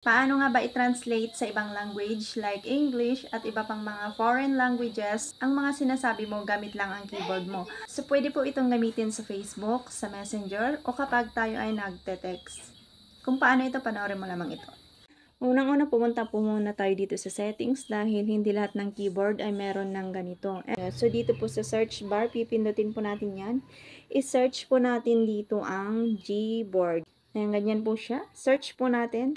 Paano nga ba i-translate sa ibang language like English at iba pang mga foreign languages ang mga sinasabi mo gamit lang ang keyboard mo? So, pwede po itong gamitin sa Facebook, sa Messenger, o kapag tayo ay nagte-text. Kung paano ito, panoorin mo lamang ito. Unang-una, pumunta po muna tayo dito sa settings dahil hindi lahat ng keyboard ay meron ng ganito. So, dito po sa search bar, pipindutin po natin yan. I-search po natin dito ang Gboard. Ayan, ganyan po siya. Search po natin.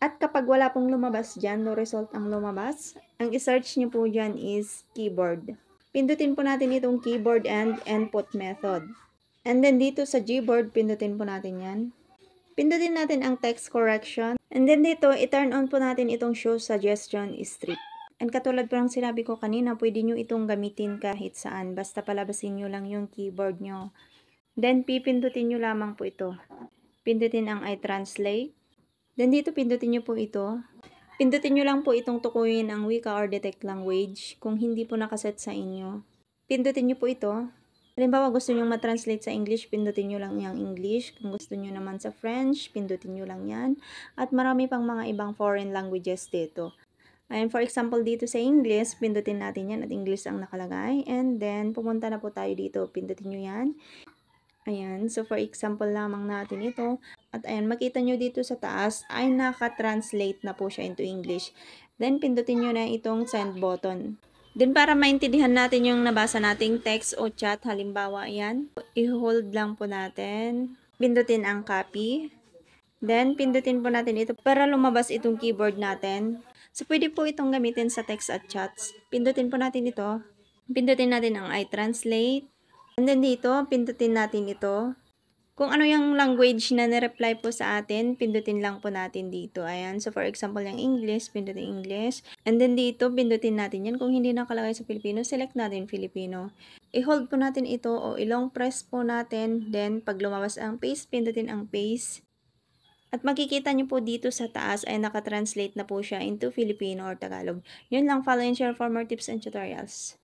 At kapag wala pong lumabas dyan, no result ang lumabas, ang i-search nyo po dyan is keyboard. Pindutin po natin itong keyboard and input method. And then dito sa Gboard, pindutin po natin yan. Pindutin natin ang text correction. And then dito, i-turn on po natin itong show suggestion strip. And katulad po ng sinabi ko kanina, pwede nyo itong gamitin kahit saan. Basta palabasin nyo lang yung keyboard nyo. Then, pipindutin nyo lamang po ito. Pindutin ang I translate. Then dito, pindutin nyo po ito. Pindutin nyo lang po itong tukuyin ang wika or detect language kung hindi po nakaset sa inyo. Pindutin nyo po ito. Halimbawa, gusto nyo matranslate sa English, pindutin nyo lang yung English. Kung gusto nyo naman sa French, pindutin nyo lang yan. At marami pang mga ibang foreign languages dito. And for example, dito sa English, pindutin natin yan at English ang nakalagay. And then, pumunta na po tayo dito. Pindutin nyo yan. Ayan. So, for example lamang natin ito. At ayan, makita nyo dito sa taas ay naka-translate na po siya into English. Then, pindutin nyo na itong send button. Then, para maintindihan natin yung nabasa nating text o chat, halimbawa, ayan, i-hold lang po natin. Pindutin ang copy. Then, pindutin po natin ito para lumabas itong keyboard natin. So, pwede po itong gamitin sa text at chats. Pindutin po natin ito. Pindutin natin ang I translate. And then dito, pindutin natin ito. Kung ano yung language na nireply po sa atin, pindutin lang po natin dito. Ayan. So, for example, yung English, pindutin English. And then dito, pindutin natin yan. Kung hindi nakalagay sa Filipino, select natin Filipino. I-hold po natin ito o i-long press po natin. Then, pag lumabas ang paste, pindutin ang paste. At makikita nyo po dito sa taas ay nakatranslate na po siya into Filipino or Tagalog. Yun lang, follow and share for more tips and tutorials.